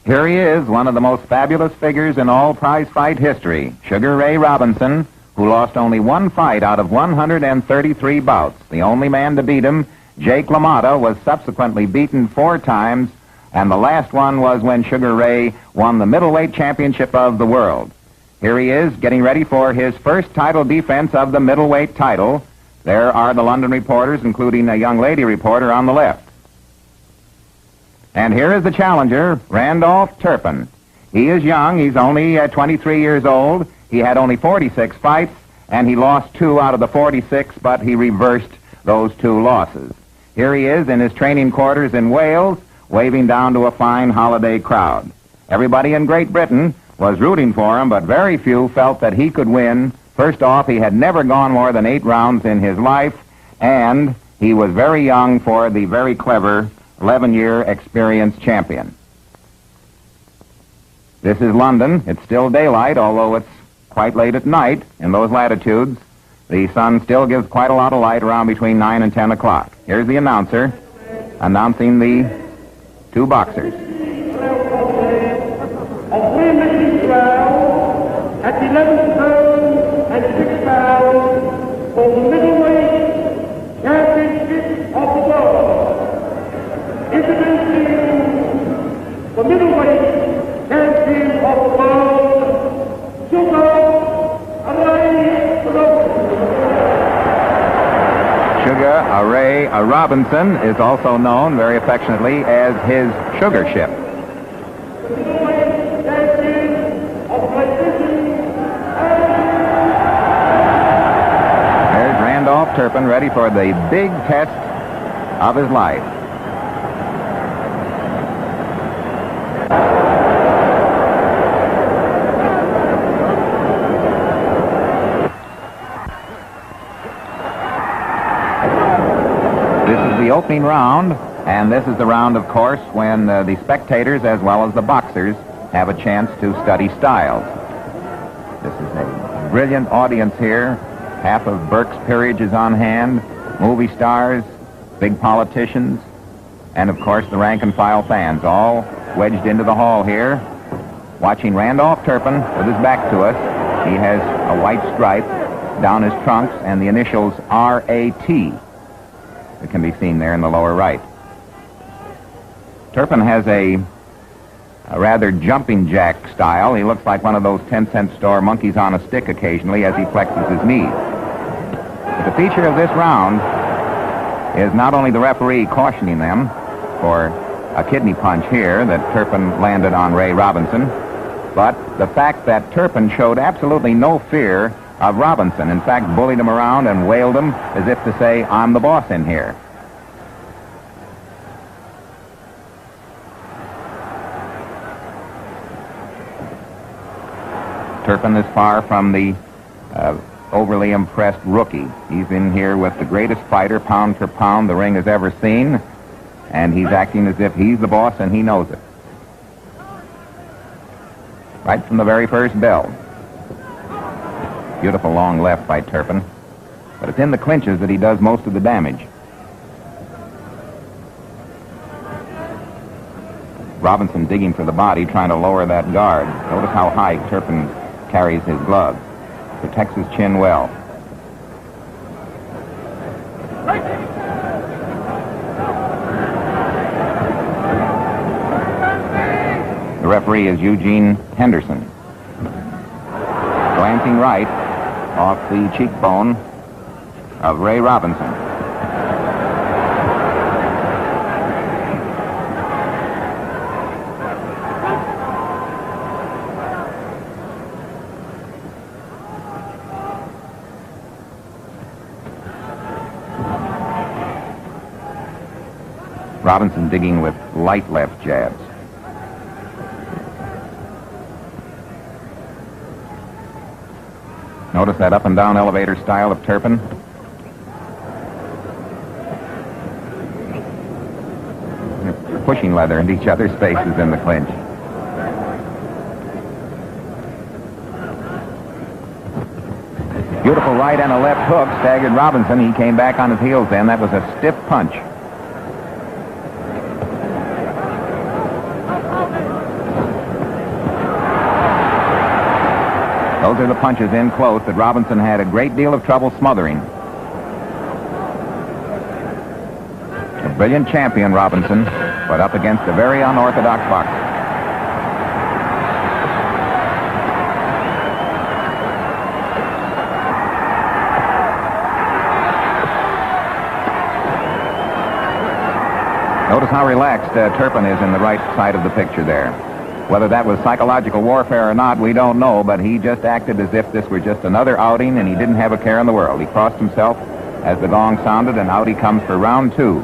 Here he is, one of the most fabulous figures in all prize fight history, Sugar Ray Robinson, who lost only one fight out of 133 bouts. The only man to beat him, Jake LaMotta, was subsequently beaten 4 times, and the last one was when Sugar Ray won the middleweight championship of the world. Here he is, getting ready for his first title defense of the middleweight title. There are the London reporters, including a young lady reporter on the left. And here is the challenger, Randolph Turpin. He is young. He's only 23 years old. He had only 46 fights, and he lost 2 out of the 46, but he reversed those 2 losses. Here he is in his training quarters in Wales, waving down to a fine holiday crowd. Everybody in Great Britain was rooting for him, but very few felt that he could win. First off, he had never gone more than 8 rounds in his life, and he was very young for the very clever 11-year experienced champion. This is London. It's still daylight, although it's quite late at night in those latitudes. The sun still gives quite a lot of light around between 9 and 10 o'clock. Here's the announcer announcing the 2 boxers. At 11 pounds and 6 pounds for the middleweight championship of the world. Introducing the middleweight champion of the world, Sugar Ray Robinson. Sugar Ray Robinson is also known very affectionately as his sugar ship. Randolph Turpin ready for the big test of his life. This is the opening round, and this is the round, of course, when the spectators as well as the boxers have a chance to study styles. This is a brilliant audience here. Half of Burke's peerage is on hand, movie stars, big politicians, and of course the rank and file fans, all wedged into the hall here, watching Randolph Turpin with his back to us. He has a white stripe down his trunks and the initials R.A.T. that can be seen there in the lower right. Turpin has a rather jumping jack style. He looks like one of those 10-cent store monkeys on a stick occasionally as he flexes his knees. The feature of this round is not only the referee cautioning them for a kidney punch here that Turpin landed on Ray Robinson, but the fact that Turpin showed absolutely no fear of Robinson. In fact, bullied him around and wailed him as if to say, "I'm the boss in here." Turpin is far from the overly impressed rookie. He's in here with the greatest fighter, pound for pound, the ring has ever seen, and he's acting as if he's the boss and he knows it. Right from the very first bell. Beautiful long left by Turpin, but it's in the clinches that he does most of the damage. Robinson digging for the body, trying to lower that guard. Notice how high Turpin carries his glove. Protects his chin well. The referee is Eugene Henderson. Glancing right off the cheekbone of Ray Robinson. Robinson digging with light left jabs. Notice that up and down elevator style of Turpin. They're pushing leather into each other's faces in the clinch. Beautiful right and a left hook staggered Robinson. He came back on his heels then. That was a stiff punch. Those are the punches in close that Robinson had a great deal of trouble smothering. A brilliant champion, Robinson, but up against a very unorthodox boxer. Notice how relaxed Turpin is in the right side of the picture there. Whether that was psychological warfare or not, we don't know, but he just acted as if this were just another outing and he didn't have a care in the world. He crossed himself as the gong sounded, and out he comes for round 2.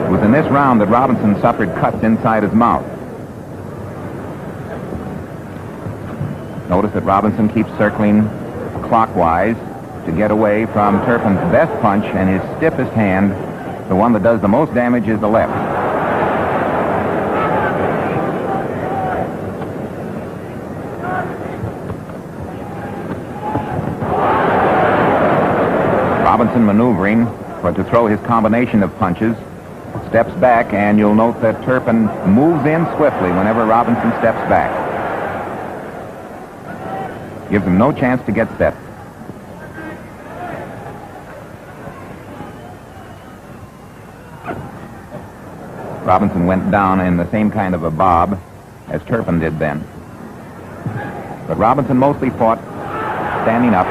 It was in this round that Robinson suffered cuts inside his mouth. Notice that Robinson keeps circling clockwise to get away from Turpin's best punch, and his stiffest hand, the one that does the most damage, is the left. Robinson maneuvering to throw his combination of punches, steps back, and you'll note that Turpin moves in swiftly whenever Robinson steps back. Gives him no chance to get set. Robinson went down in the same kind of a bob as Turpin did then. But Robinson mostly fought standing up,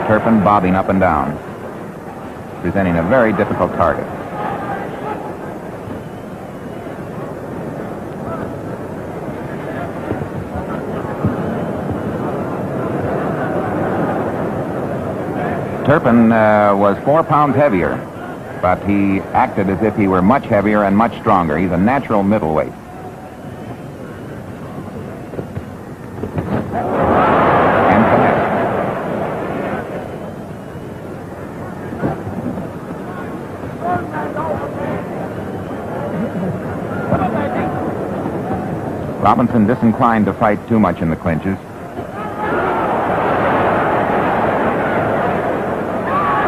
Turpin bobbing up and down, presenting a very difficult target. Turpin was 4 pounds heavier, but he acted as if he were much heavier and much stronger. He's a natural middleweight. And connect. Robinson disinclined to fight too much in the clinches.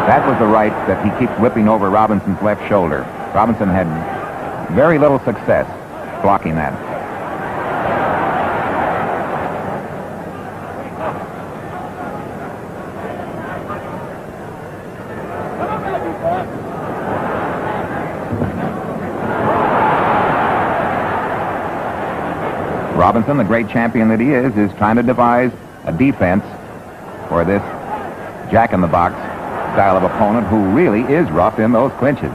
That was the right that he keeps whipping over Robinson's left shoulder. Robinson had very little success blocking that. Robinson, the great champion that he is trying to devise a defense for this jack-in-the-box style of opponent who really is rough in those clinches.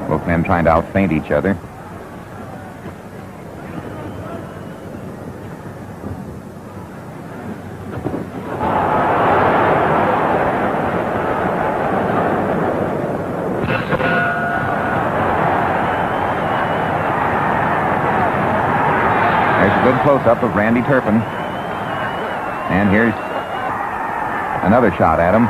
Both men trying to outfeint each other. Good close-up of Randy Turpin. And here's another shot at him.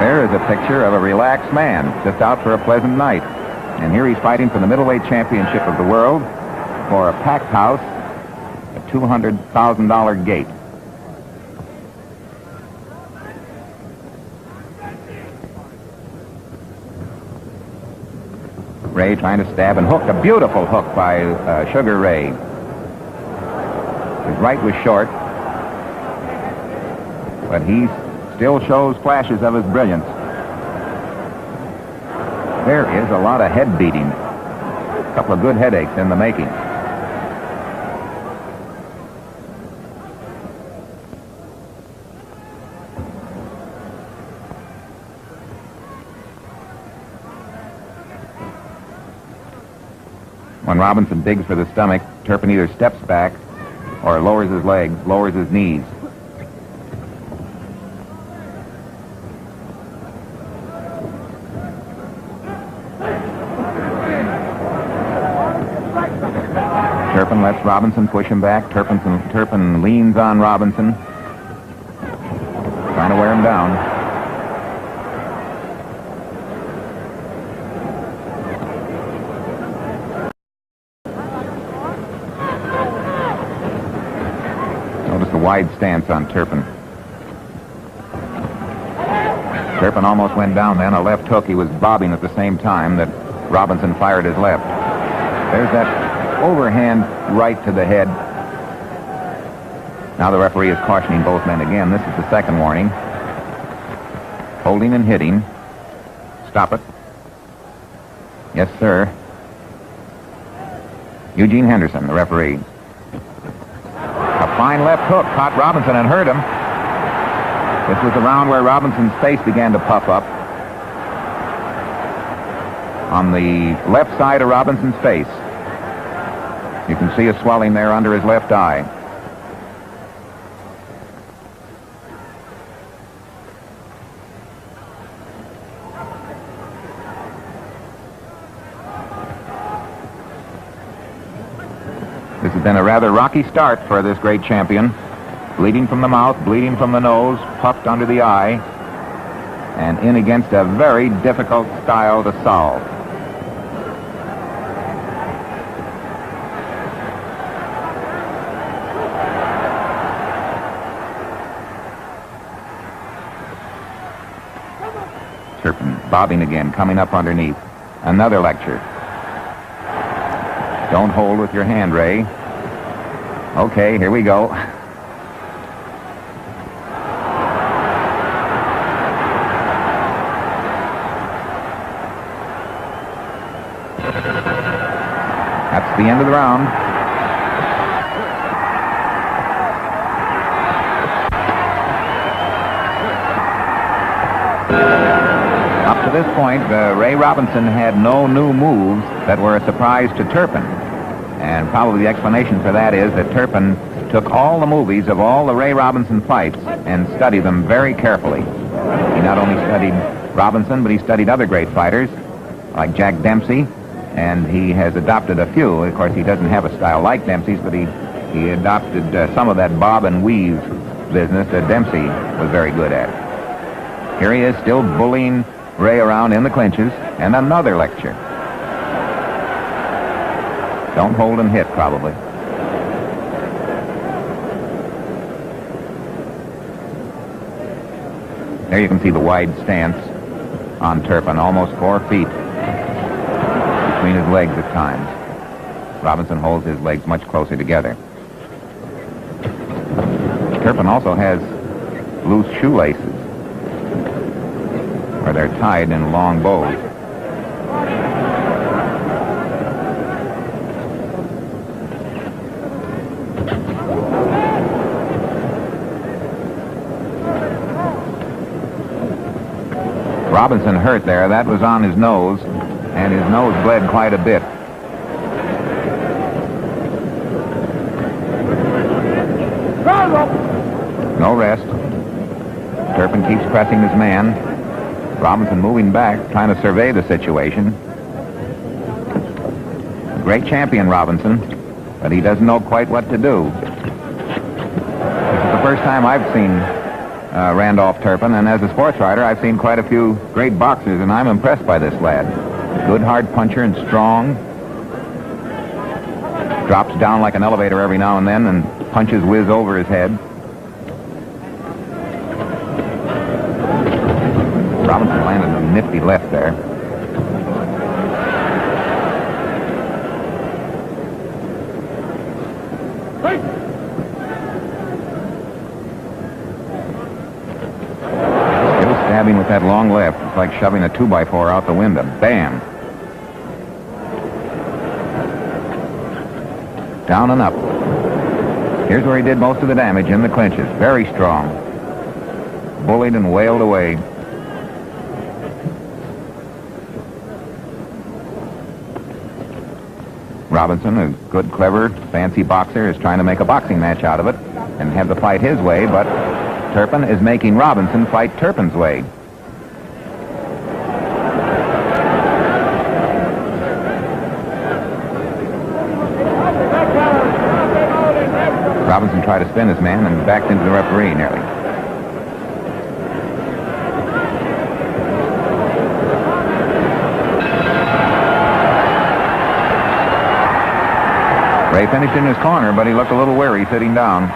There is a picture of a relaxed man just out for a pleasant night. And here he's fighting for the middleweight championship of the world for a packed house, a $200,000 gate. Ray trying to stab and hook. A beautiful hook by Sugar Ray. His right was short, but he still shows flashes of his brilliance. There is a lot of head beating. A couple of good headaches in the making. When Robinson digs for the stomach, Turpin either steps back or lowers his legs, lowers his knees. Turpin lets Robinson push him back. Turpin leans on Robinson. down. Notice the wide stance on Turpin. Turpin almost went down then. A left hook. He was bobbing at the same time that Robinson fired his left. There's that overhand right to the head. Now the referee is cautioning both men again. This is the second warning. Holding and hitting. Stop it. Yes, sir. Eugene Henderson, the referee. A fine left hook caught Robinson and hurt him. This was the round where Robinson's face began to puff up. On the left side of Robinson's face. You can see a swelling there under his left eye. This has been a rather rocky start for this great champion. Bleeding from the mouth, bleeding from the nose, puffed under the eye, and in against a very difficult style to solve. Turpin bobbing again, coming up underneath. Another lecture. Don't hold with your hand, Ray. Okay, here we go. That's the end of the round. Up to this point, Ray Robinson had no new moves that were a surprise to Turpin. And probably the explanation for that is that Turpin took all the movies of all the Ray Robinson fights and studied them very carefully. He not only studied Robinson, but he studied other great fighters like Jack Dempsey, and he has adopted a few. Of course, he doesn't have a style like Dempsey's, but he adopted some of that bob and weave business that Dempsey was very good at. Here he is still bullying Ray around in the clinches, and another lecture. Don't hold and hit, probably. There you can see the wide stance on Turpin, almost 4 feet between his legs at times. Robinson holds his legs much closer together. Turpin also has loose shoelaces, where they're tied in long bows. Robinson hurt there. That was on his nose, and his nose bled quite a bit. No rest. Turpin keeps pressing his man. Robinson moving back, trying to survey the situation. A great champion, Robinson, but he doesn't know quite what to do. This is the first time I've seen Randolph Turpin, and as a sports writer, I've seen quite a few great boxers, and I'm impressed by this lad. Good hard puncher and strong. Drops down like an elevator every now and then, and punches whiz over his head. Robinson landed a nifty left there. Still stabbing with that long left. It's like shoving a 2x4 out the window. Bam. Down and up. Here's where he did most of the damage, in the clinches. Very strong. Bullied and wailed away. Robinson, a good, clever, fancy boxer, is trying to make a boxing match out of it and have the fight his way, but Turpin is making Robinson fight Turpin's way. Robinson tried to spin his man and backed into the referee nearly. Ray finished in his corner, but he looked a little weary sitting down.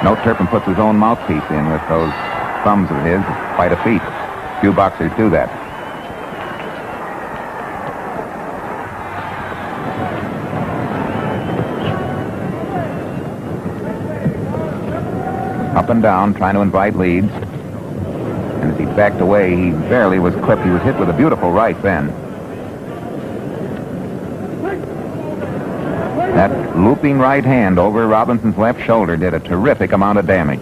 Note Turpin puts his own mouthpiece in with those thumbs of his. Quite a feat. Few boxers do that. Up and down, trying to invite leads. And as he backed away, he barely was clipped. He was hit with a beautiful right then. That looping right hand over Robinson's left shoulder did a terrific amount of damage.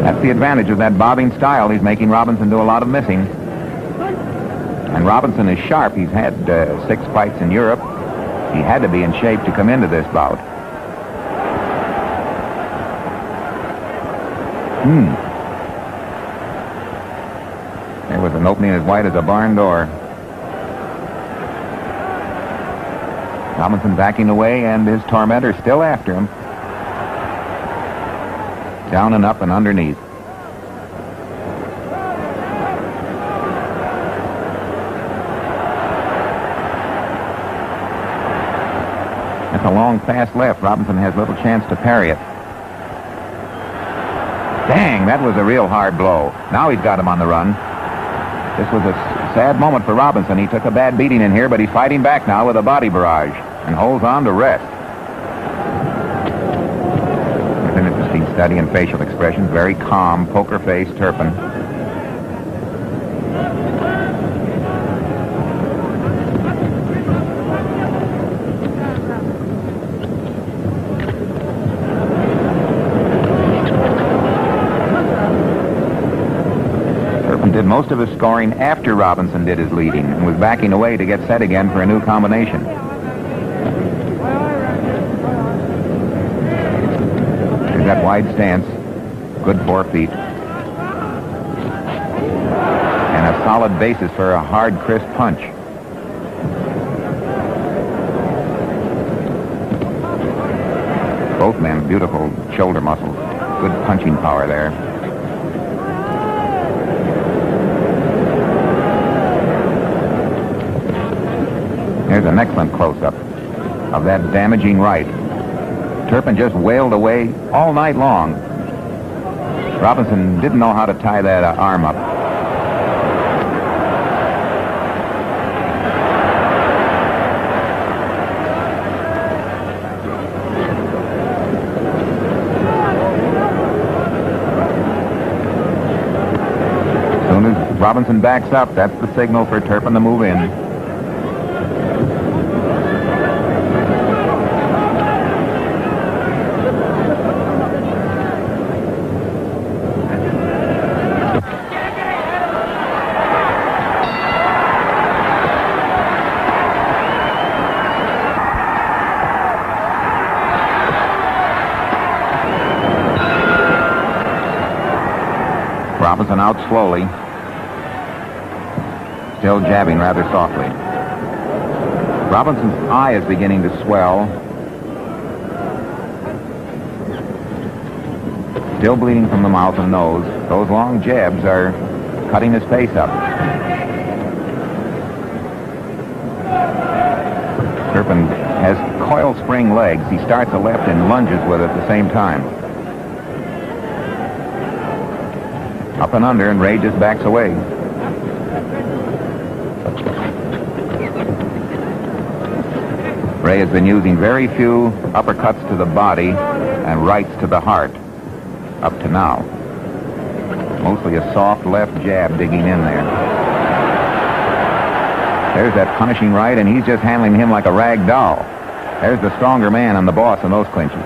That's the advantage of that bobbing style. He's making Robinson do a lot of missing. And Robinson is sharp. He's had 6 fights in Europe. He had to be in shape to come into this bout. There was an opening as wide as a barn door. Robinson backing away, and his tormentor still after him. Down and up and underneath. That's a long fast left. Robinson has little chance to parry it. Dang, that was a real hard blow. Now he's got him on the run. This was a sad moment for Robinson. He took a bad beating in here, but he's fighting back now with a body barrage and holds on to rest. It's an interesting study in facial expressions. Very calm, poker-faced Turpin. Did most of his scoring after Robinson did his leading and was backing away to get set again for a new combination. There's that wide stance, good 4 feet, and a solid basis for a hard, crisp punch. Both men, beautiful shoulder muscles, good punching power there. Here's an excellent close-up of that damaging right. Turpin just wailed away all night long. Robinson didn't know how to tie that arm up. As soon as Robinson backs up, that's the signal for Turpin to move in. Robinson out slowly, still jabbing rather softly. Robinson's eye is beginning to swell. Still bleeding from the mouth and nose. Those long jabs are cutting his face up. Turpin has coil spring legs. He starts a left and lunges with it at the same time. Up and under, and Ray just backs away. Ray has been using very few uppercuts to the body and rights to the heart up to now. Mostly a soft left jab digging in there. There's that punishing right, and he's just handling him like a rag doll. There's the stronger man and the boss in those clinches.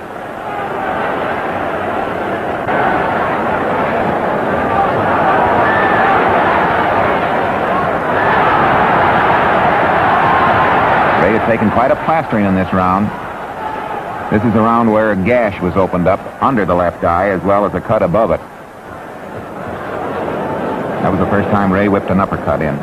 Ray has taken quite a plastering in this round. This is the round where a gash was opened up under the left eye as well as a cut above it. That was the first time Ray whipped an uppercut in.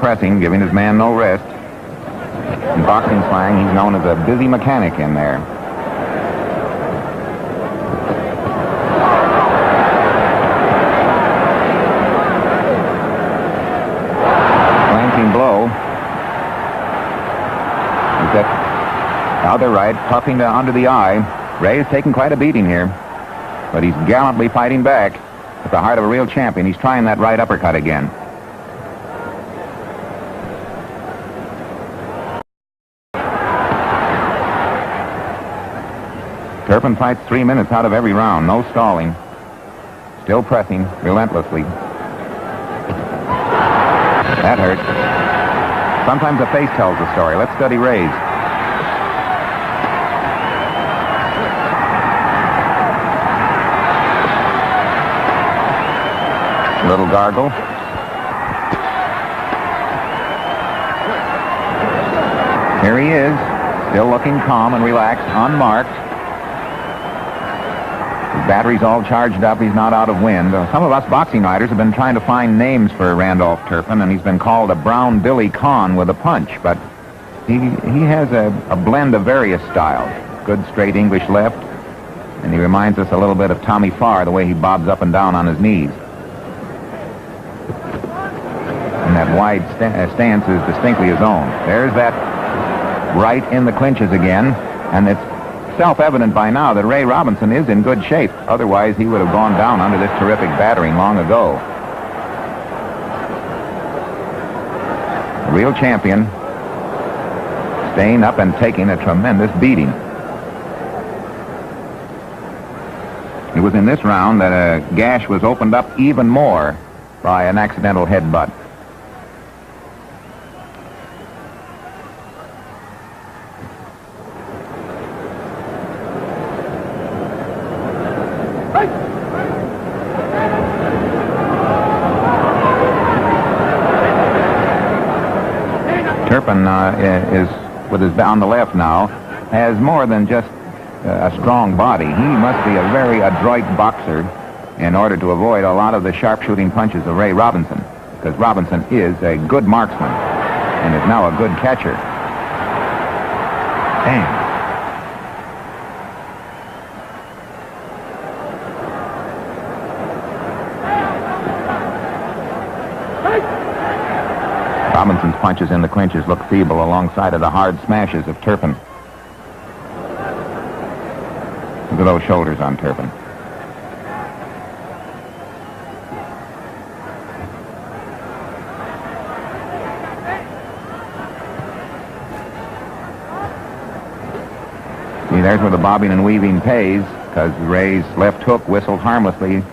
pressing, giving his man no rest. In boxing slang, he's known as a busy mechanic in there. Glancing blow. He's got other right, puffing under the eye. Ray's taking quite a beating here, but he's gallantly fighting back at the heart of a real champion. He's trying that right uppercut again. Turpin fights 3 minutes out of every round, no stalling. Still pressing relentlessly. That hurt. Sometimes the face tells the story. Let's study Ray's. Little gargle. Here he is, still looking calm and relaxed, unmarked. His battery's all charged up. He's not out of wind. Some of us boxing writers have been trying to find names for Randolph Turpin, and he's been called a brown Billy Conn with a punch, but he has a blend of various styles. Good straight English left, and he reminds us a little bit of Tommy Farr, the way he bobs up and down on his knees. And that wide stance is distinctly his own. There's that right in the clinches again, and it's self-evident by now that Ray Robinson is in good shape. Otherwise, he would have gone down under this terrific battering long ago. A real champion, staying up and taking a tremendous beating. It was in this round that a gash was opened up even more by an accidental headbutt. Turpin is, with his on the left now, has more than just a strong body. He must be a very adroit boxer in order to avoid a lot of the sharpshooting punches of Ray Robinson, because Robinson is a good marksman and is now a good catcher. Bang. Robinson's punches in the clinches look feeble alongside of the hard smashes of Turpin. Look at those shoulders on Turpin. See, there's where the bobbing and weaving pays, because Ray's left hook whistled harmlessly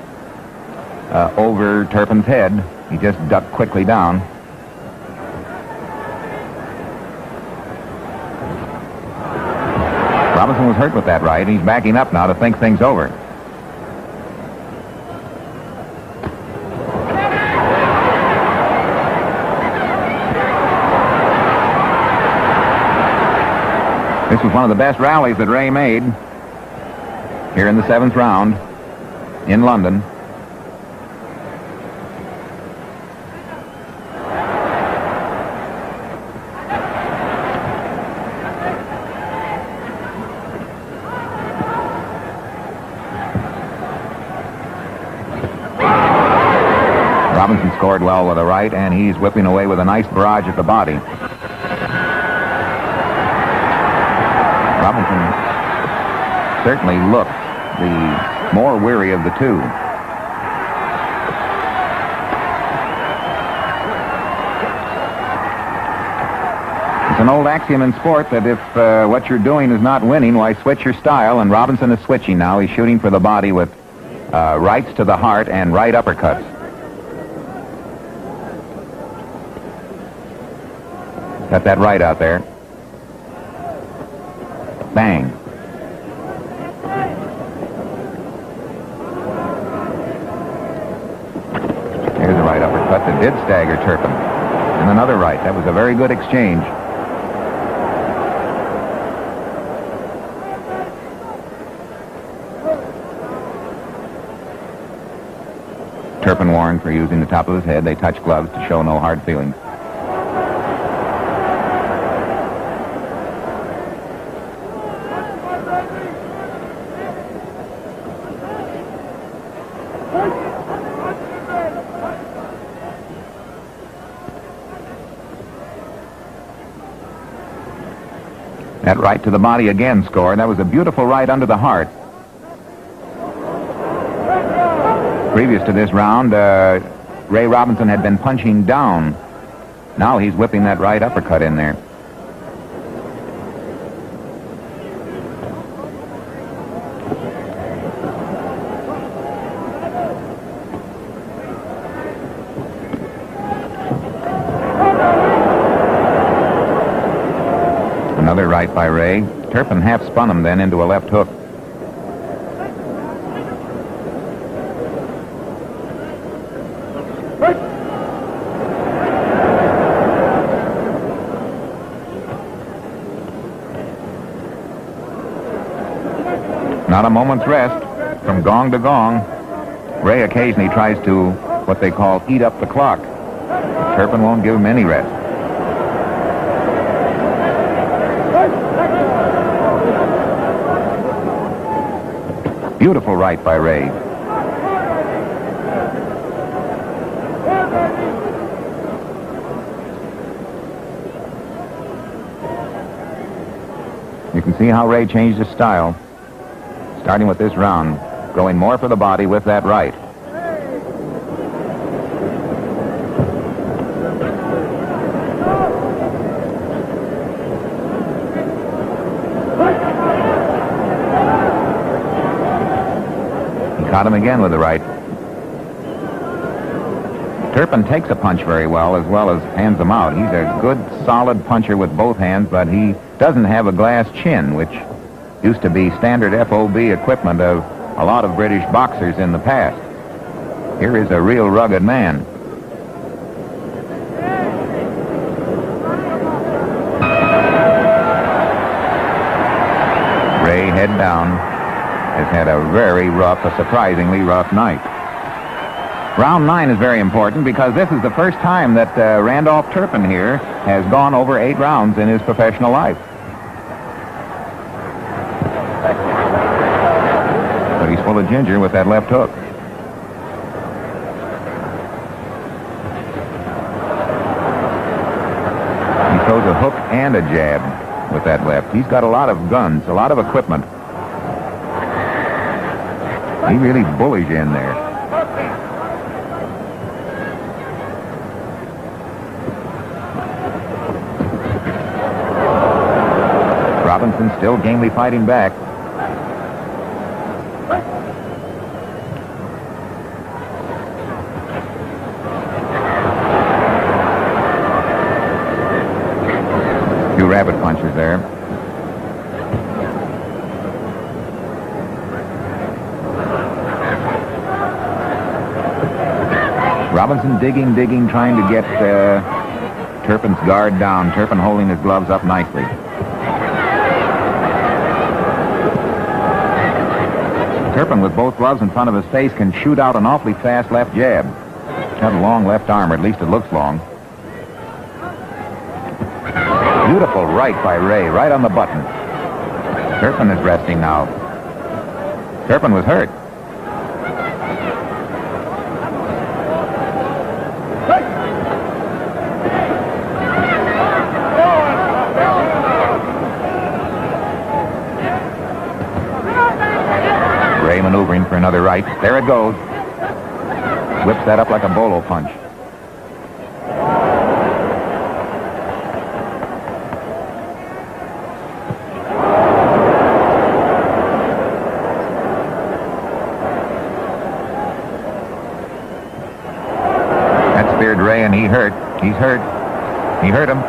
over Turpin's head. He just ducked quickly down. Robinson was hurt with that right, and he's backing up now to think things over. This was one of the best rallies that Ray made here in the 7th round in London. Robinson scored well with a right, and he's whipping away with a nice barrage at the body. Robinson certainly looked the more weary of the two. It's an old axiom in sport that if what you're doing is not winning, why switch your style, and Robinson is switching now. He's shooting for the body with rights to the heart and right uppercuts. Got that right out there. Bang. Here's a right uppercut that did stagger Turpin. And another right. That was a very good exchange. Turpin warned for using the top of his head. They touched gloves to show no hard feelings. That right to the body again scored. That was a beautiful right under the heart. Previous to this round, Ray Robinson had been punching down. Now he's whipping that right uppercut in there. Another right by Ray. Turpin half spun him then into a left hook. Not a moment's rest from gong to gong. Ray occasionally tries to, what they call, eat up the clock. Turpin won't give him any rest. Beautiful right by Ray. You can see how Ray changed his style. Starting with this round, going more for the body with that right. He caught him again with the right. Turpin takes a punch very well as hands him out. He's a good, solid puncher with both hands, but he doesn't have a glass chin, which used to be standard FOB equipment of a lot of British boxers in the past. Here is a real rugged man. Ray, head down, has had a very rough, a surprisingly rough night. Round 9 is very important because this is the first time that Randolph Turpin here has gone over 8 rounds in his professional life. But he's full of ginger with that left hook. He throws a hook and a jab with that left. He's got a lot of guns, a lot of equipment. He really bullies you in there. Robinson still gamely fighting back. Two rabbit punches there. Robinson digging, trying to get Turpin's guard down. Turpin holding his gloves up nicely. Turpin, with both gloves in front of his face, can shoot out an awfully fast left jab. He's got a long left arm, or at least it looks long. Beautiful right by Ray, right on the button. Turpin is resting now. Turpin was hurt. Ray maneuvering for another right. There it goes. Whips that up like a bolo punch. That speared Ray, and he hurt. He's hurt. He hurt him.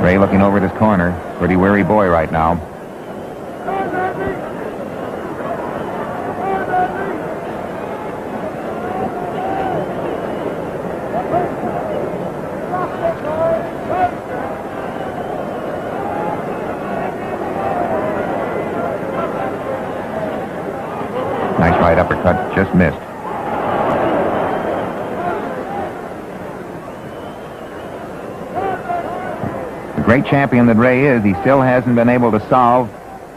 Ray looking over at his corner. Pretty weary boy right now. Nice right uppercut, just missed. Great champion that Ray is, he still hasn't been able to solve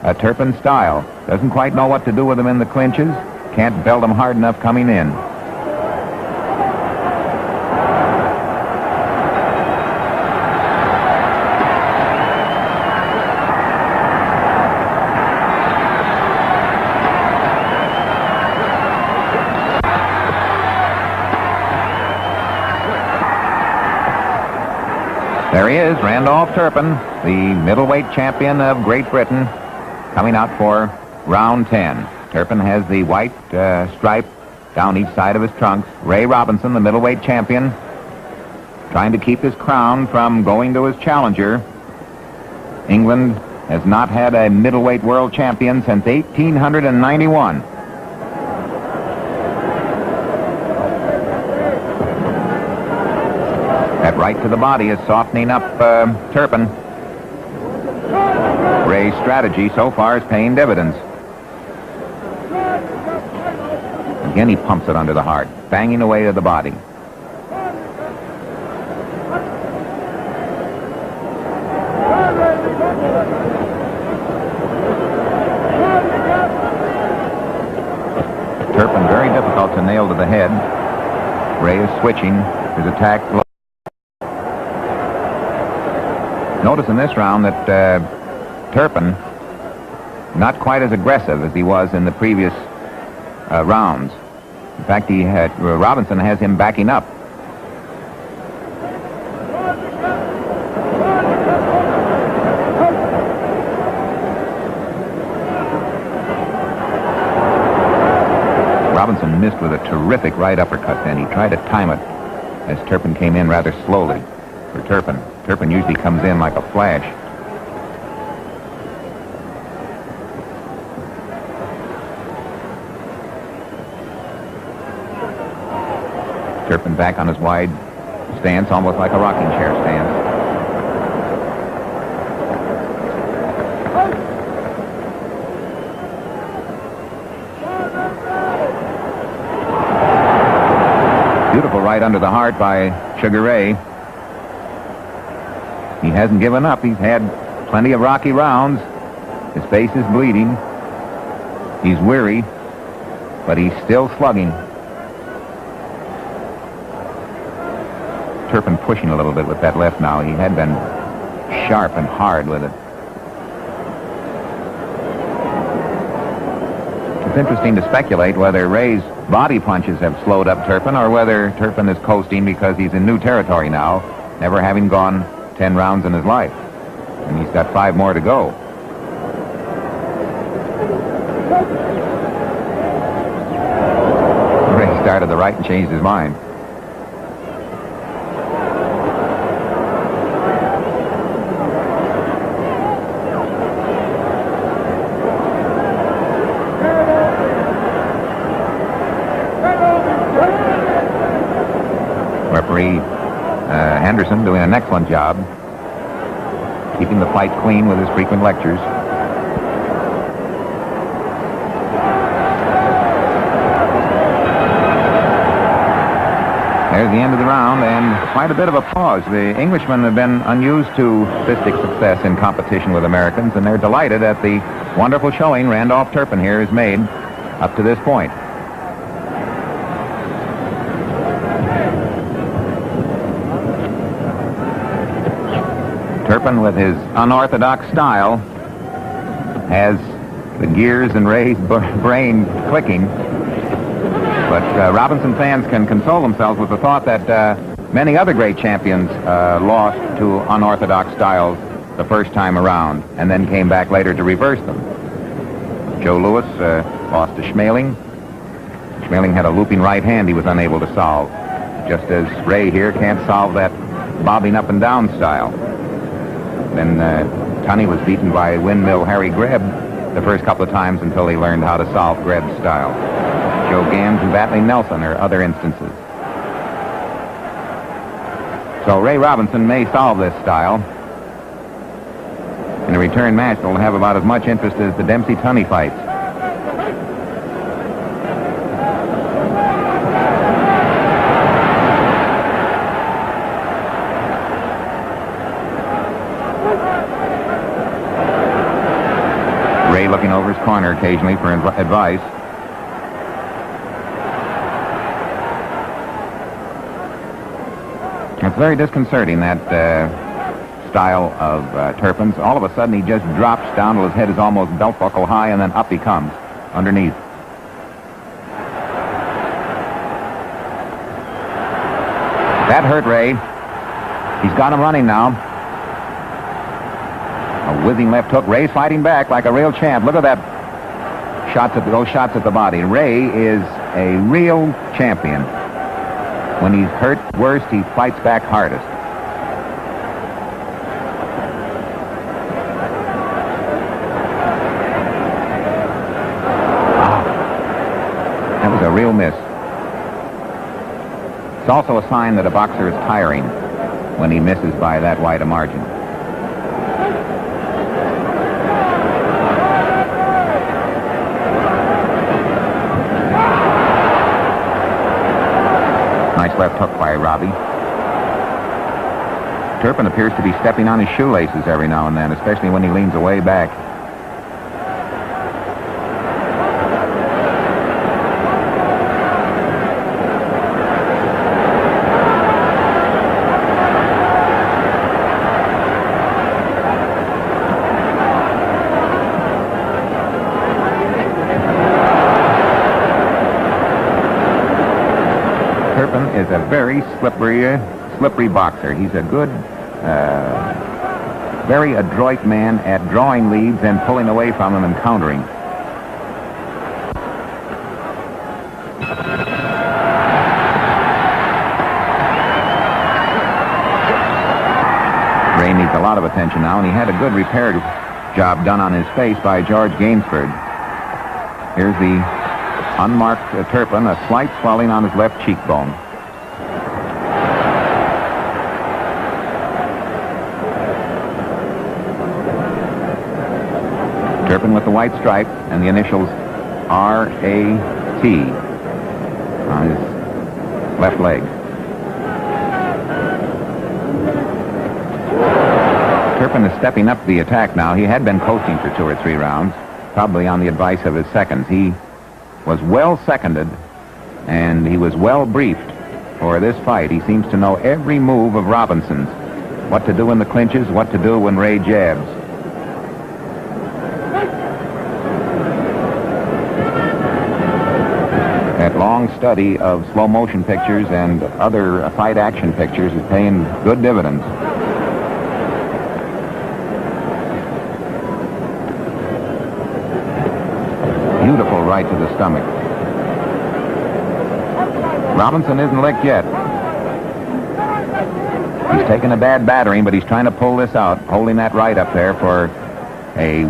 a Turpin style. Doesn't quite know what to do with him in the clinches. Can't belt him hard enough coming in. is Randolph Turpin, the middleweight champion of Great Britain, coming out for round 10. Turpin has the white stripe down each side of his trunks. Ray Robinson, the middleweight champion, trying to keep his crown from going to his challenger. England has not had a middleweight world champion since 1891. That right to the body is softening up Turpin. Ray's strategy so far is paying dividends. Again, he pumps it under the heart, banging away to the body. Turpin very difficult to nail to the head. Ray is switching his attack. Notice in this round that Turpin not quite as aggressive as he was in the previous rounds. In fact, Robinson has him backing up. Robinson missed with a terrific right uppercut then. He tried to time it as Turpin came in rather slowly for Turpin. Turpin usually comes in like a flash. Turpin back on his wide stance, almost like a rocking chair stance. Beautiful right under the heart by Sugar Ray. He hasn't given up. He's had plenty of rocky rounds. His face is bleeding. He's weary, but he's still slugging. Turpin pushing a little bit with that left now. He had been sharp and hard with it. It's interesting to speculate whether Ray's body punches have slowed up Turpin or whether Turpin is coasting because he's in new territory now, never having gone 10 rounds in his life. And he's got 5 more to go. Ray started the right and changed his mind. Referee Henderson doing an excellent job keeping the fight clean with his frequent lectures. There's the end of the round and quite a bit of a pause. The Englishmen have been unused to fistic success in competition with Americans, and they're delighted at the wonderful showing Randolph Turpin here has made up to this point. Turpin, with his unorthodox style, has the gears in Ray's brain clicking. But Robinson fans can console themselves with the thought that many other great champions lost to unorthodox styles the first time around and then came back later to reverse them. Joe Louis lost to Schmeling. Schmeling had a looping right hand he was unable to solve, just as Ray here can't solve that bobbing up and down style. Then Tunney was beaten by windmill Harry Greb the first couple of times until he learned how to solve Greb's style. Joe Gans and Batley Nelson are other instances. So Ray Robinson may solve this style. In a return match, they'll have about as much interest as the Dempsey-Tunney fights. Ray looking over his corner occasionally for advice. It's very disconcerting, that style of Turpin's. All of a sudden, he just drops down till his head is almost belt buckle high, and then up he comes underneath. That hurt Ray. He's got him running now. whizzing left hook. Ray's fighting back like a real champ. Look at that. Those shots at the body. Ray is a real champion. When he's hurt worst, he fights back hardest. That was a real miss. It's also a sign that a boxer is tiring when he misses by that wide a margin. Nice left hook by Robbie. Turpin appears to be stepping on his shoelaces every now and then, especially when he leans away back. Turpin is a very slippery boxer. He's a good, very adroit man at drawing leads and pulling away from them and countering. Ray needs a lot of attention now, and he had a good repair job done on his face by George Gainsford. Here's the unmarked Turpin, a slight swelling on his left cheekbone. Turpin with the white stripe and the initials R.A.T. on his left leg. Turpin is stepping up the attack now. He had been coasting for 2 or 3 rounds, probably on the advice of his seconds. He was well seconded, and he was well briefed for this fight. He seems to know every move of Robinson's, what to do in the clinches, what to do when Ray jabs. That long study of slow motion pictures and other fight action pictures is paying good dividends. Beautiful right to the stomach. Robinson isn't licked yet. He's taken a bad battering, but he's trying to pull this out, holding that right up there for a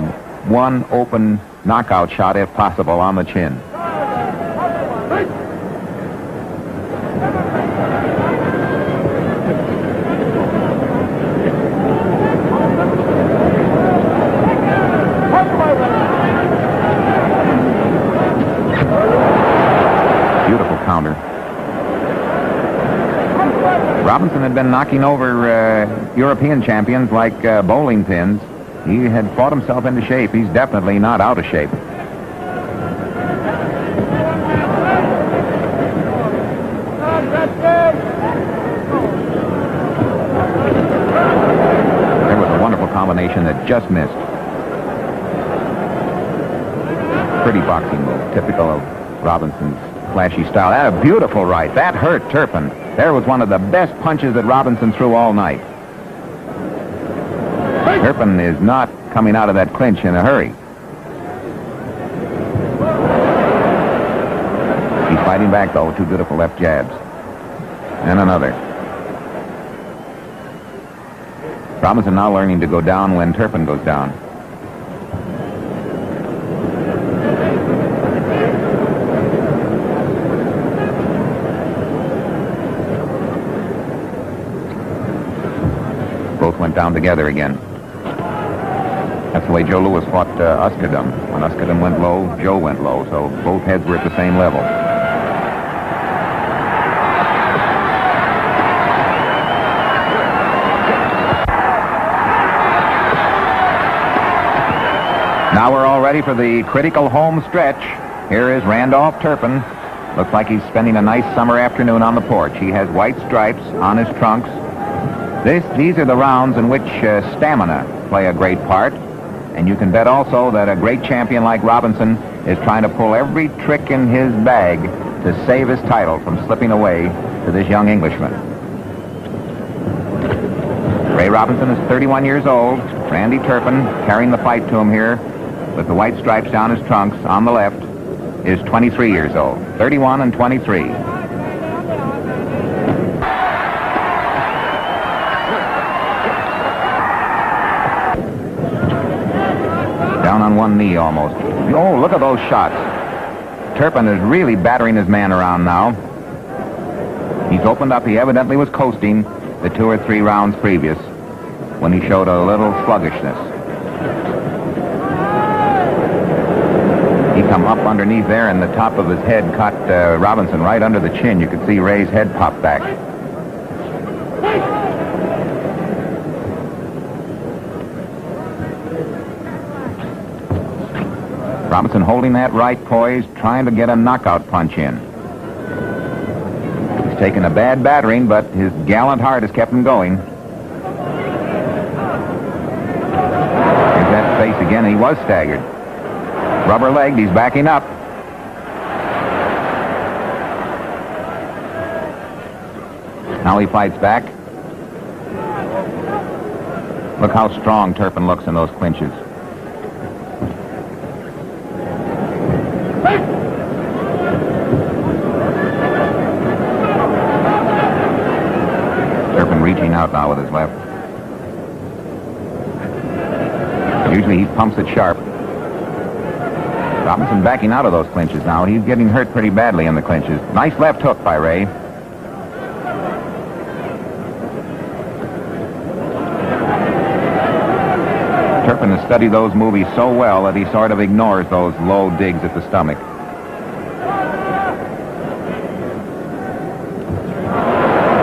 one open knockout shot, if possible, on the chin. Robinson had been knocking over European champions like bowling pins. He had fought himself into shape. He's definitely not out of shape. There was a wonderful combination that just missed. Pretty boxing move, typical of Robinson's flashy style. That a beautiful right. That hurt Turpin. There was one of the best punches that Robinson threw all night. Turpin is not coming out of that clinch in a hurry. He's fighting back, though, with 2 beautiful left jabs. And another. Robinson now learning to go down when Turpin goes down. Both went down together again. That's the way Joe Louis fought Uskadum. When Uskadum went low, Joe went low, so both heads were at the same level. Now we're all ready for the critical home stretch. Here is Randolph Turpin. Looks like he's spending a nice summer afternoon on the porch. He has white stripes on his trunks. These are the rounds in which stamina play a great part. And you can bet also that a great champion like Robinson is trying to pull every trick in his bag to save his title from slipping away to this young Englishman. Ray Robinson is 31 years old. Randy Turpin, carrying the fight to him here with the white stripes down his trunks on the left, is 23 years old. 31 and 23. Down on one knee almost. Oh, look at those shots. Turpin is really battering his man around now. He's opened up. He evidently was coasting the 2 or 3 rounds previous when he showed a little sluggishness. He come up underneath there, and the top of his head caught Robinson right under the chin. You could see Ray's head pop back. Robinson holding that right poise, trying to get a knockout punch in. He's taken a bad battering, but his gallant heart has kept him going. Here's that face again, and he was staggered. Rubber-legged, he's backing up. Now he fights back. Look how strong Turpin looks in those clinches. Turpin reaching out now with his left. Usually he pumps it sharp. Robinson backing out of those clinches now. He's getting hurt pretty badly in the clinches. Nice left hook by Ray. Turpin has studied those movies so well that he sort of ignores those low digs at the stomach.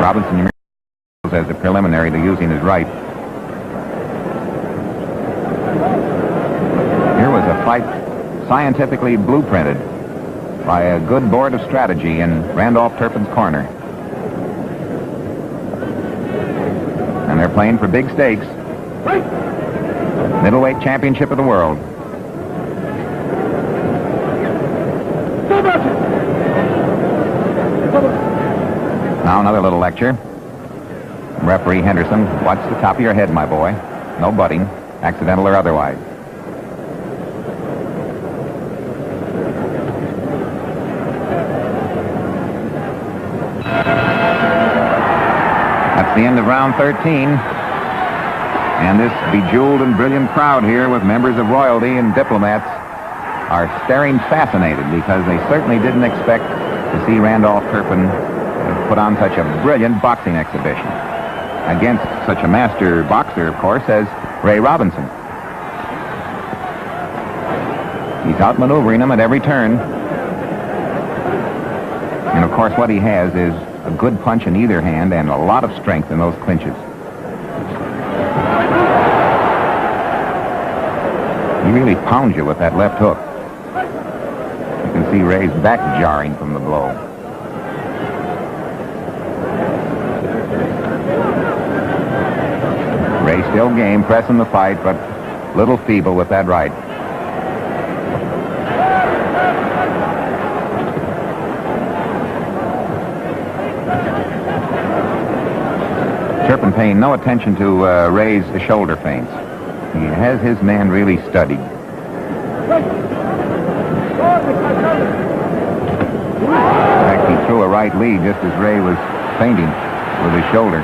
Robinson as a preliminary to using his right. Here was a fight scientifically blueprinted by a good board of strategy in Randolph Turpin's corner. And they're playing for big stakes. Middleweight championship of the world. Now another little lecture. Referee Henderson, watch the top of your head, my boy. No butting, accidental or otherwise. That's the end of round 13. And this bejeweled and brilliant crowd here with members of royalty and diplomats are staring fascinated because they certainly didn't expect to see Randolph Turpin put on such a brilliant boxing exhibition against such a master boxer, of course, as Ray Robinson. He's outmaneuvering him at every turn. And, of course, what he has is a good punch in either hand and a lot of strength in those clinches. He really pounds you with that left hook. You can see Ray's back jarring from the blow. Ray still game, pressing the fight, but a little feeble with that right. Turpin paying no attention to Ray's shoulder feints. He has his man really studied. In fact, he threw a right lead just as Ray was feinting with his shoulder.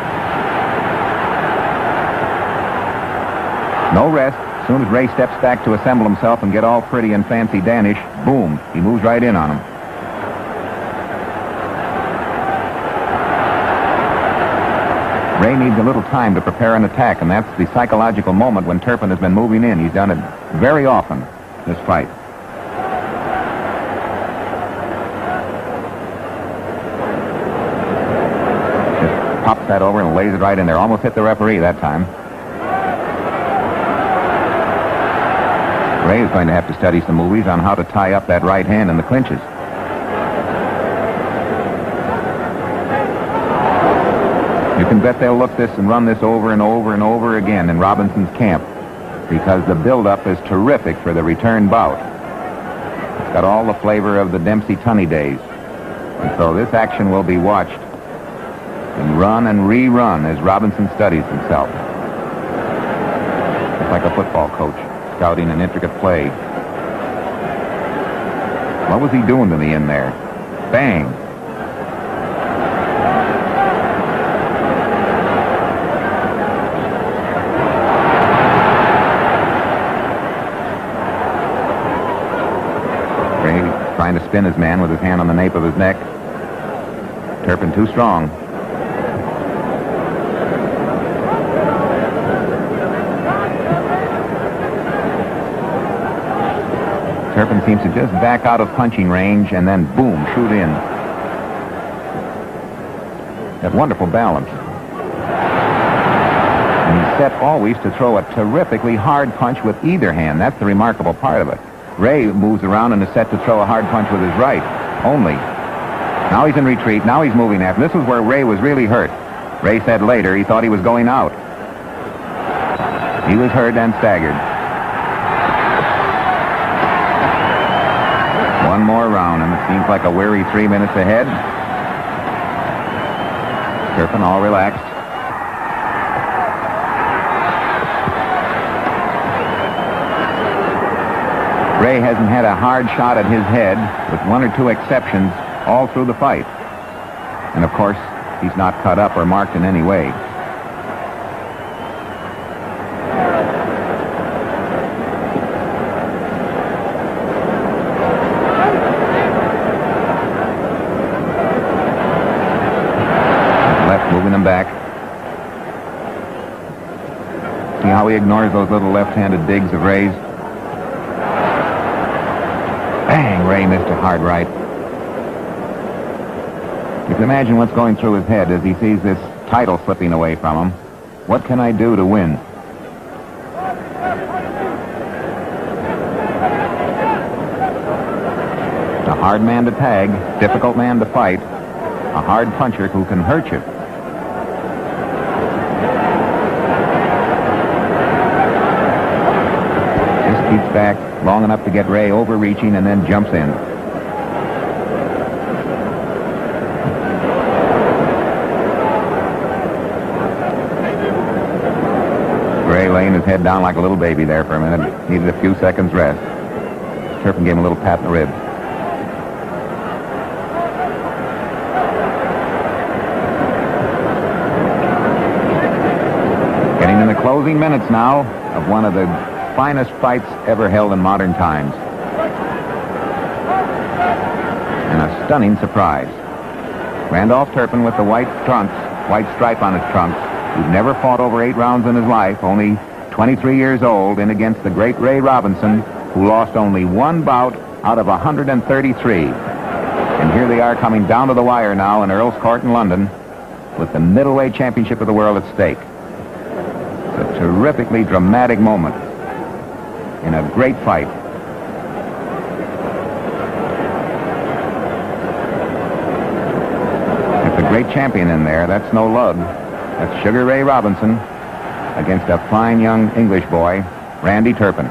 No rest. As soon as Ray steps back to assemble himself and get all pretty and fancy Danish, boom, he moves right in on him. Ray needs a little time to prepare an attack, and that's the psychological moment when Turpin has been moving in. He's done it very often, this fight. Just pops that over and lays it right in there. Almost hit the referee that time. Ray is going to have to study some movies on how to tie up that right hand in the clinches. You can bet they'll look this and run this over and over and over again in Robinson's camp because the build-up is terrific for the return bout. It's got all the flavor of the Dempsey-Tunney days. And so this action will be watched and run and rerun as Robinson studies himself. Like a football coach scouting an intricate play. What was he doing to me in there? Bang. Ray trying to spin his man with his hand on the nape of his neck. Turpin too strong. Turpin seems to just back out of punching range and then, boom, shoot in. That wonderful balance. And he's set always to throw a terrifically hard punch with either hand. That's the remarkable part of it. Ray moves around and is set to throw a hard punch with his right only. Now he's in retreat. Now he's moving after. This is where Ray was really hurt. Ray said later he thought he was going out. He was hurt and staggered. One more round, and it seems like a weary 3 minutes ahead. Turpin all relaxed. Ray hasn't had a hard shot at his head, with one or two exceptions, all through the fight. And of course, he's not cut up or marked in any way. Moving him back. See how he ignores those little left-handed digs of Ray's? Bang! Ray missed a hard right. You can imagine what's going through his head as he sees this title slipping away from him. What can I do to win? A hard man to tag, difficult man to fight, a hard puncher who can hurt you. Keeps back long enough to get Ray overreaching and then jumps in. Ray laying his head down like a little baby there for a minute. Needed a few seconds rest. Turpin gave him a little pat in the ribs. Getting in the closing minutes now of one of the finest fights ever held in modern times. And a stunning surprise. Randolph Turpin with the white trunks, white stripe on his trunks, who'd never fought over 8 rounds in his life, only 23 years old, in against the great Ray Robinson, who lost only one bout out of 133. And here they are coming down to the wire now in Earl's Court in London with the middleweight championship of the world at stake. It's a terrifically dramatic moment in a great fight. It's a great champion in there. That's no lug. That's Sugar Ray Robinson against a fine young English boy, Randy Turpin.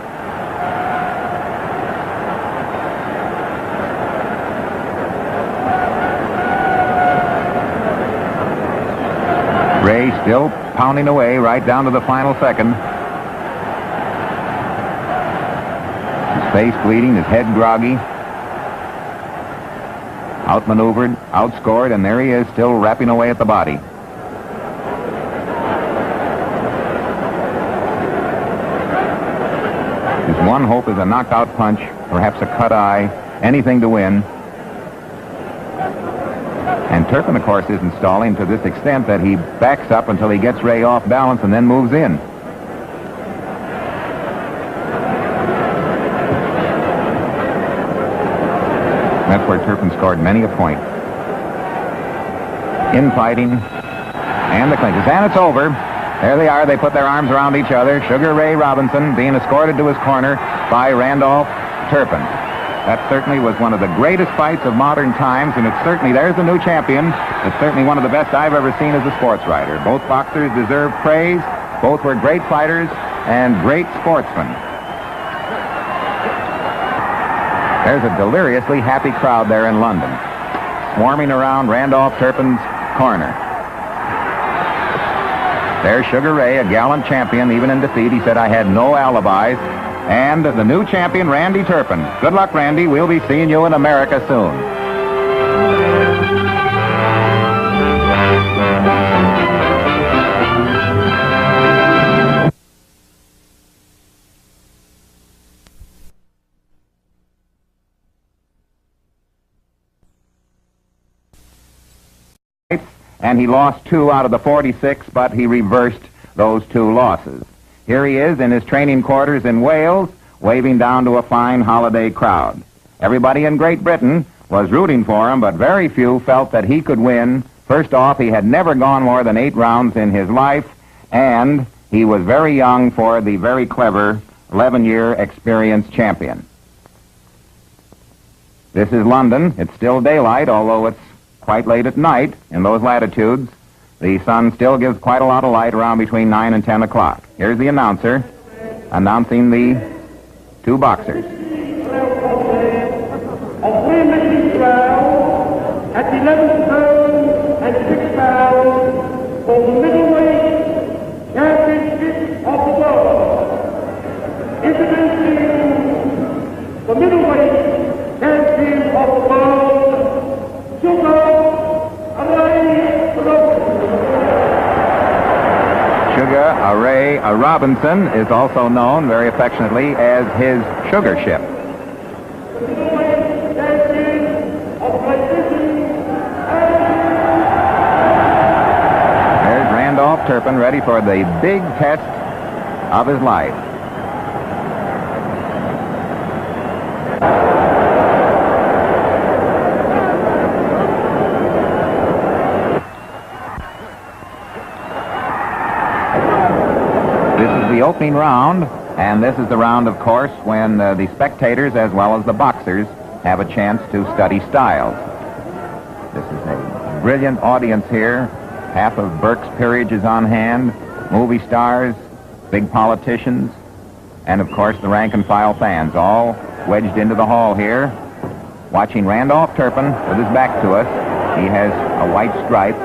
Ray still pounding away right down to the final second. Face bleeding, his head groggy. Outmaneuvered, outscored, and there he is, still rapping away at the body. His one hope is a knockout punch, perhaps a cut eye, anything to win. And Turpin, of course, isn't stalling to this extent that he backs up until he gets Ray off balance and then moves in. That's where Turpin scored many a point. Infighting, and the clinches. And it's over. There they are. They put their arms around each other. Sugar Ray Robinson being escorted to his corner by Randolph Turpin. That certainly was one of the greatest fights of modern times, and it's certainly, there's the new champion. It's certainly one of the best I've ever seen as a sports writer. Both boxers deserve praise. Both were great fighters and great sportsmen. There's a deliriously happy crowd there in London, swarming around Randolph Turpin's corner. There's Sugar Ray, a gallant champion, even in defeat. He said, I had no alibis. And the new champion, Randy Turpin. Good luck, Randy. We'll be seeing you in America soon. And he lost 2 out of the 46, but he reversed those 2 losses. Here he is in his training quarters in Wales, waving down to a fine holiday crowd. Everybody in Great Britain was rooting for him, but very few felt that he could win. First off, he had never gone more than 8 rounds in his life, and he was very young for the very clever 11-year experienced champion. This is London. It's still daylight, although it's quite late at night in those latitudes. The sun still gives quite a lot of light around between 9 and 10 o'clock. Here's the announcer announcing the 2 boxers. At 11 pounds and 6 pounds for the middleweight championship of the world. Introducing the middleweight champion of the world, Sugar Ray Robinson is also known very affectionately as his Sugar Ship. There's Randolph Turpin ready for the big test of his life. The opening round, and this is the round, of course, when the spectators as well as the boxers have a chance to study styles. This is a brilliant audience here. Half of Burke's peerage is on hand, movie stars, big politicians, and of course the rank and file fans, all wedged into the hall here, watching Randolph Turpin with his back to us. He has a white stripe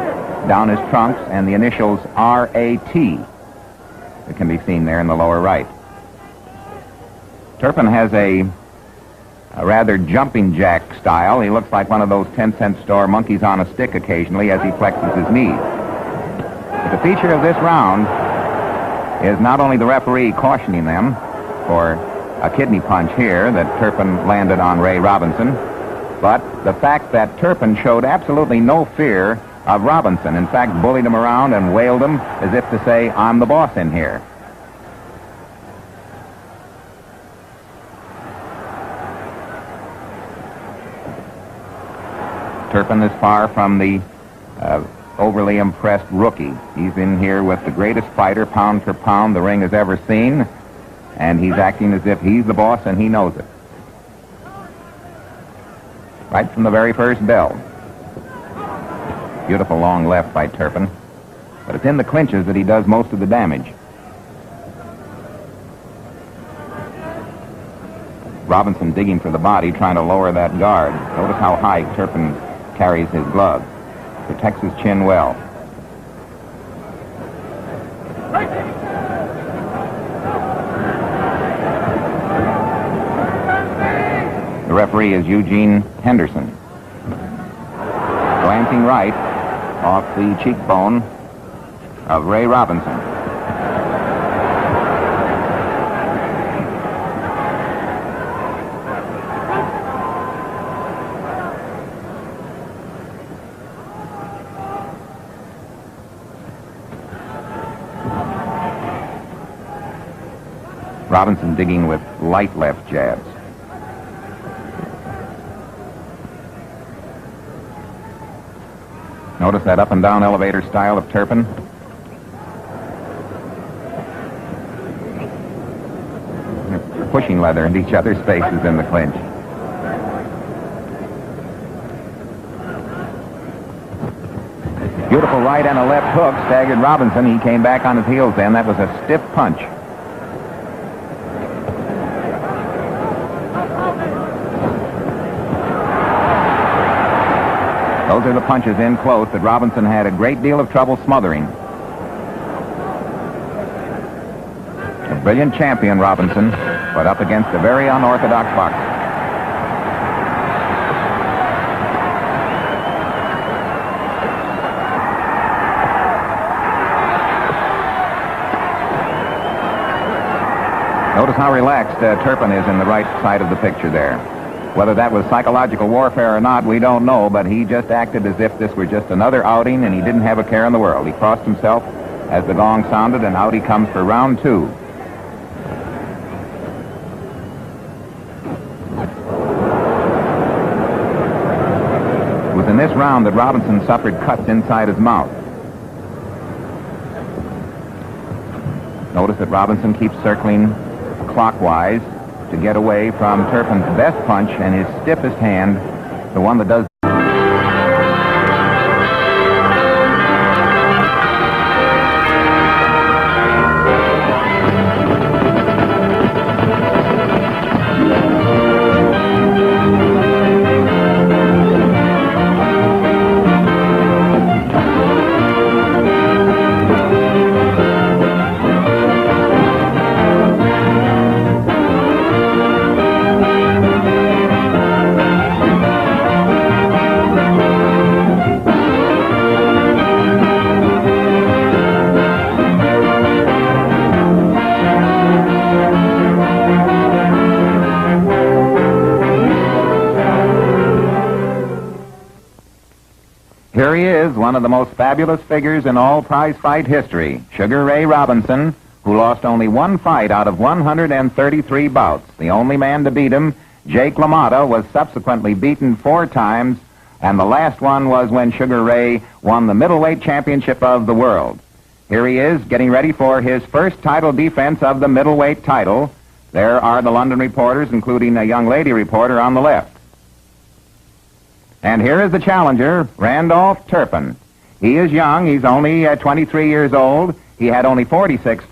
down his trunks and the initials R.A.T. that can be seen there in the lower right. Turpin has a rather jumping jack style. He looks like one of those 10-cent store monkeys on a stick occasionally as he flexes his knees. But the feature of this round is not only the referee cautioning them for a kidney punch here that Turpin landed on Ray Robinson, but the fact that Turpin showed absolutely no fear of Robinson. In fact, bullied him around and wailed him as if to say, I'm the boss in here. Turpin is far from the overly impressed rookie. He's in here with the greatest fighter, pound for pound, the ring has ever seen, and he's acting as if he's the boss and he knows it. Right from the very first bell. Beautiful long left by Turpin. But it's in the clinches that he does most of the damage. Robinson digging for the body, trying to lower that guard. Notice how high Turpin carries his glove. Protects his chin well. The referee is Eugene Henderson. Glancing right off the cheekbone of Ray Robinson. Robinson digging with light left jabs. Notice that up and down elevator style of Turpin. They're pushing leather into each other's faces in the clinch. Beautiful right and a left hook staggered Robinson. He came back on his heels then. That was a stiff punch. Those are the punches in close that Robinson had a great deal of trouble smothering. Brilliant champion, Robinson, but up against a very unorthodox boxer. Notice how relaxed Turpin is in the right side of the picture there. Whether that was psychological warfare or not, we don't know, but he just acted as if this were just another outing and he didn't have a care in the world. He crossed himself as the gong sounded, and out he comes for round 2. It was in this round that Robinson suffered cuts inside his mouth. Notice that Robinson keeps circling clockwise to get away from Turpin's best punch and his stiffest hand, the one that does. Here he is, one of the most fabulous figures in all prize fight history, Sugar Ray Robinson, who lost only one fight out of 133 bouts. The only man to beat him, Jake LaMotta, was subsequently beaten 4 times, and the last one was when Sugar Ray won the middleweight championship of the world. Here he is, getting ready for his first title defense of the middleweight title. There are the London reporters, including a young lady reporter on the left. And here is the challenger, Randy Turpin. He is young. He's only 23 years old. He had only 46 fights.